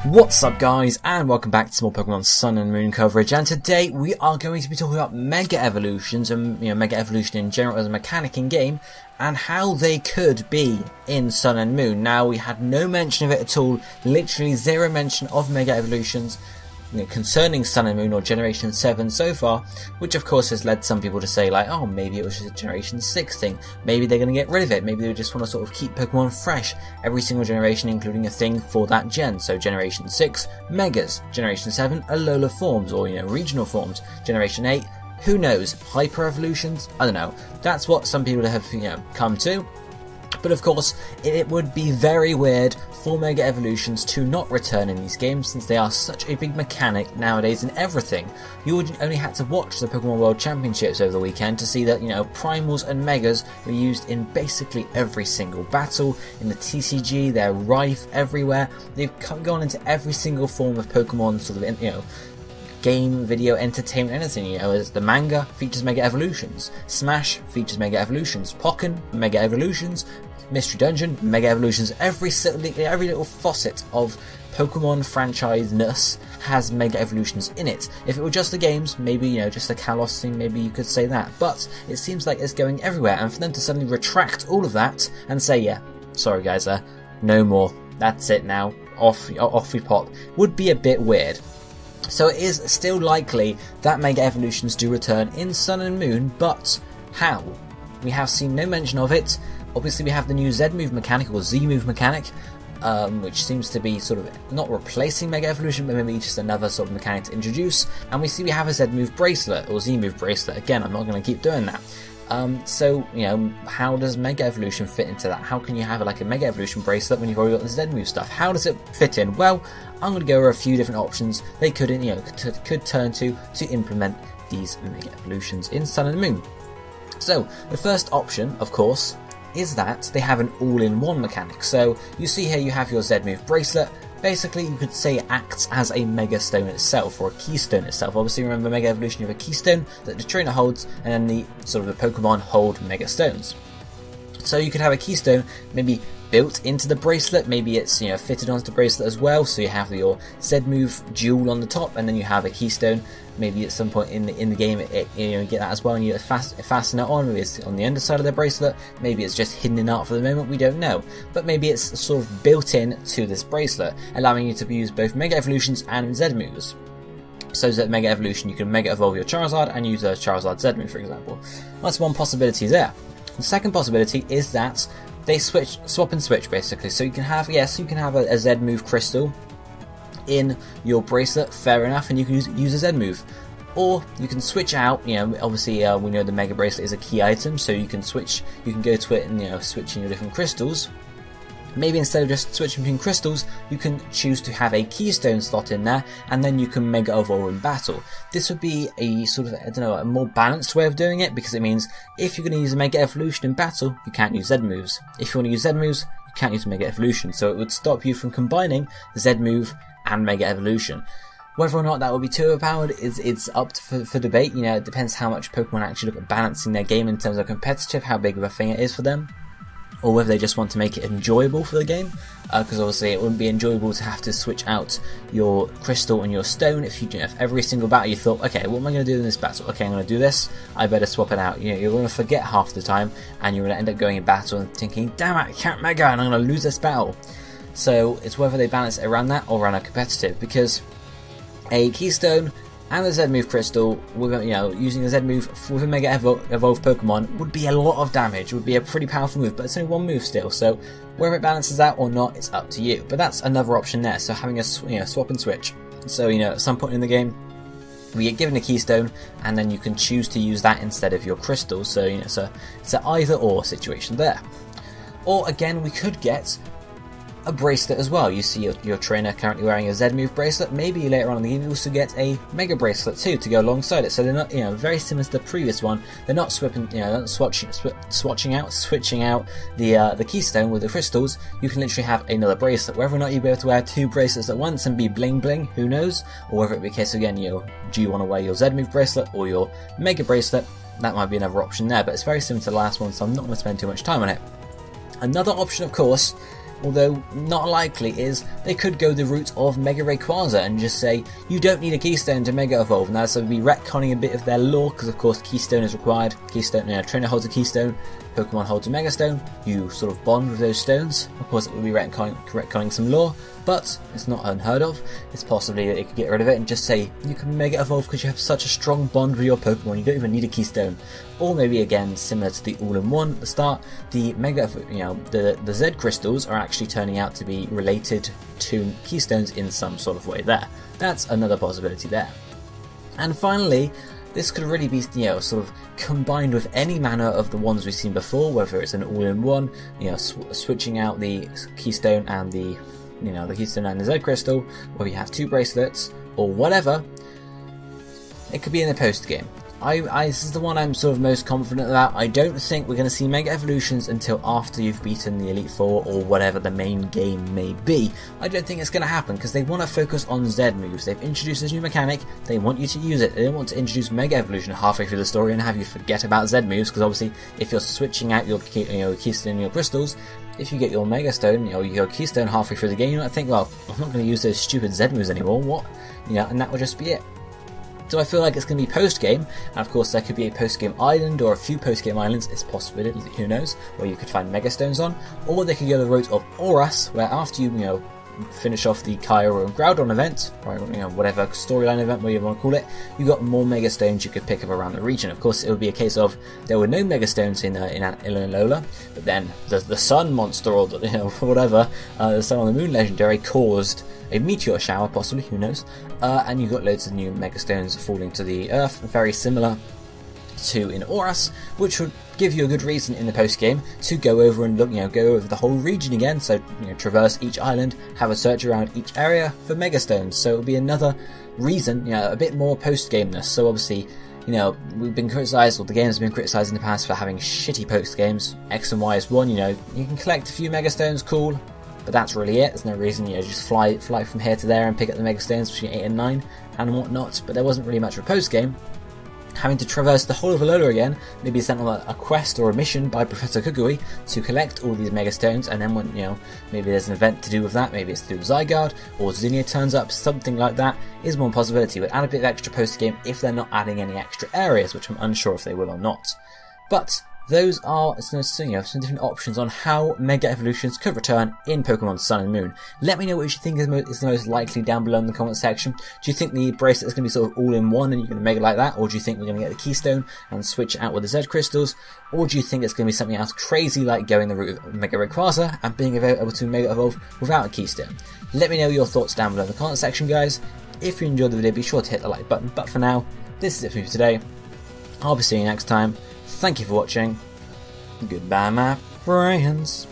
What's up guys, and welcome back to more Pokemon Sun and Moon coverage, and today we are going to be talking about Mega Evolutions and Mega Evolution in general as a mechanic in game and how they could be in Sun and Moon. Now, we had no mention of it at all, literally zero mention of Mega Evolutions concerning Sun and Moon or Generation 7 so far, which of course has led some people to say like, oh, maybe it was just a Generation 6 thing, maybe they're going to get rid of it, maybe they just want to sort of keep Pokemon fresh every single generation, including a thing for that gen. So Generation 6, Megas, Generation 7, Alola forms, or regional forms, Generation 8, who knows, Hyper Evolutions, I don't know. That's what some people have come to. But of course, it would be very weird for Mega Evolutions to not return in these games, since they are such a big mechanic nowadays in everything. You would only had to watch the Pokemon World Championships over the weekend to see that, Primals and Megas were used in basically every single battle. In the TCG, they're rife everywhere. They've gone into every single form of Pokemon, sort of, game, video, entertainment, anything. As the manga features Mega Evolutions, Smash features Mega Evolutions, Pokken, Mega Evolutions, Mystery Dungeon, Mega Evolutions. Every little facet of Pokemon franchise-ness has Mega Evolutions in it. If it were just the games, maybe, just a Kalos thing, maybe you could say that. But it seems like it's going everywhere, and for them to suddenly retract all of that and say, yeah, sorry guys, no more, that's it now, off we pop, would be a bit weird. So it is still likely that Mega Evolutions do return in Sun and Moon, but how? We have seen no mention of it. Obviously we have the new Z-Move mechanic, or Z-Move mechanic, which seems to be sort of not replacing Mega Evolution, but maybe just another sort of mechanic to introduce. And we see we have a Z-Move Bracelet, or Z-Move Bracelet. Again, I'm not going to keep doing that. So, how does Mega Evolution fit into that? How can you have like a Mega Evolution bracelet when you've already got the Z-Move stuff? How does it fit in? Well, I'm going to go over a few different options they could turn to implement these Mega Evolutions in Sun and Moon. So, the first option, of course, is that they have an all-in-one mechanic. So, you see here you have your Z-Move bracelet. Basically, you could say it acts as a Mega Stone itself, or a Keystone itself. Obviously, remember Mega Evolution, you have a Keystone that the trainer holds, and then the Pokemon hold Mega Stones. So you could have a Keystone maybe built into the bracelet, maybe it's fitted onto the bracelet as well, so you have your Z-Move jewel on the top, and then you have a Keystone. Maybe at some point in the game, you get that as well, and you fasten it on. Maybe it's on the underside of the bracelet. Maybe it's just hidden art for the moment. We don't know, but maybe it's sort of built in to this bracelet, allowing you to use both Mega Evolutions and Z-Moves. So that Mega Evolution, you can Mega Evolve your Charizard and use a Charizard Z-Move, for example. That's one possibility there. The second possibility is that they swap and switch basically. So you can have, you can have a Z-Move crystal in your bracelet, fair enough, and you can use a Z-Move. Or you can switch out, obviously we know the Mega Bracelet is a key item, so you can go to it and switch in your different crystals. Maybe instead of just switching between crystals, you can choose to have a Keystone slot in there, and then you can Mega Evolve in battle. This would be a sort of, a more balanced way of doing it, because it means if you're going to use a Mega Evolution in battle, you can't use Z-Moves. If you want to use Z-Moves, you can't use Mega Evolution, so it would stop you from combining Z-Move and Mega Evolution. Whether or not that will be too overpowered it's up for debate. It depends how much Pokemon actually look at balancing their game in terms of competitive, how big of a thing it is for them, or whether they just want to make it enjoyable for the game, because obviously it wouldn't be enjoyable to have to switch out your crystal and your stone if every single battle you thought, okay, what am I going to do in this battle? Okay, I'm going to do this, I better swap it out. You're going to forget half the time, and you're going to end up going in battle and thinking, damn it, I can't Mega, and I'm going to lose this battle. So it's whether they balance it around that or around a competitive, because a Keystone and the Z-Move crystal, with using the Z-Move with a Mega Evolved Pokemon would be a lot of damage, would be a pretty powerful move, but it's only one move still, so whether it balances out or not, it's up to you. But that's another option there, so having a swap and switch. So at some point in the game, we get given a Keystone, and then you can choose to use that instead of your crystals, so it's an either or situation there. Or again, we could get a bracelet as well. You see your trainer currently wearing a Z-Move bracelet. Maybe later on in the game you also get a Mega Bracelet too to go alongside it. So they're not, very similar to the previous one. They're not switching out the Keystone with the crystals. You can literally have another bracelet. Whether or not you'll be able to wear two bracelets at once and be bling bling, who knows? Or whether it be a case again, do you want to wear your Z-Move bracelet or your Mega Bracelet? That might be another option there, but it's very similar to the last one, so I'm not going to spend too much time on it. Another option, of course, although not likely, is they could go the route of Mega Rayquaza and just say you don't need a Keystone to Mega Evolve, and that's be retconning a bit of their lore, because of course Keystone is required. Keystone, trainer holds a Keystone, Pokemon holds a Mega Stone, you sort of bond with those stones. Of course it would be retconning some lore, but it's not unheard of. It's possibly that it could get rid of it and just say you can Mega Evolve because you have such a strong bond with your Pokemon, you don't even need a Keystone. Or maybe again, similar to the All-in-One at the start, the the Z crystals are actually turning out to be related to Keystones in some sort of way there. That's another possibility there. And finally, this could really be, sort of combined with any manner of the ones we've seen before, whether it's an all-in-one, switching out the Keystone and the Keystone and the Z Crystal, or you have two bracelets, or whatever. It could be in the post game. This is the one I'm sort of most confident about. I don't think we're going to see Mega Evolutions until after you've beaten the Elite Four or whatever the main game may be. I don't think it's going to happen because they want to focus on Z moves. They've introduced this new mechanic, they want you to use it. They don't want to introduce Mega Evolution halfway through the story and have you forget about Z moves, because obviously if you're switching out your Keystone and your Crystals, if you get your Mega Stone, your Keystone halfway through the game, you might think, well, I'm not going to use those stupid Z moves anymore, what? And that would just be it. So I feel like it's going to be post-game, and of course there could be a post-game island or a few post-game islands, it's a possibility, who knows, where you could find Mega Stones on, or they could go the route of Oras, where after you, finish off the Kyogre and Groudon event, or whatever storyline event where you want to call it, you got more Mega Stones you could pick up around the region. Of course, it would be a case of there were no Mega Stones in Alola, but then the Sun monster or whatever, the Sun on the Moon legendary caused a meteor shower, possibly, who knows, and you got loads of new Mega Stones falling to the earth, very similar to in Oras, which would give you a good reason in the post game to go over and look, go over the whole region again. So traverse each island, have a search around each area for Mega Stones. So it will be another reason, a bit more post gameness. So obviously, we've been criticised, or the game has been criticised in the past for having shitty post games. X and Y is one. You can collect a few Mega Stones, cool. But that's really it. There's no reason, just fly from here to there and pick up the Mega Stones between 8 and 9 and whatnot. But there wasn't really much of a post game. Having to traverse the whole of Alola again, maybe sent on a quest or a mission by Professor Kukui to collect all these Mega Stones, and then when maybe there's an event to do with that, maybe it's to do with Zygarde or Zinnia turns up, something like that is one possibility. But add a bit of extra post game if they're not adding any extra areas, which I'm unsure if they will or not. But those are some different options on how Mega Evolutions could return in Pokemon Sun and Moon. Let me know what you think is the most likely down below in the comment section. Do you think the bracelet is going to be sort of all in one and you're going to make it like that? Or do you think we're going to get the Keystone and switch it out with the Z Crystals? Or do you think it's going to be something else crazy like going the route of Mega Rayquaza and being able to Mega Evolve without a Keystone? Let me know your thoughts down below in the comment section, guys. If you enjoyed the video, be sure to hit the like button. But for now, this is it for me for today. I'll be seeing you next time. Thank you for watching. Goodbye, my friends.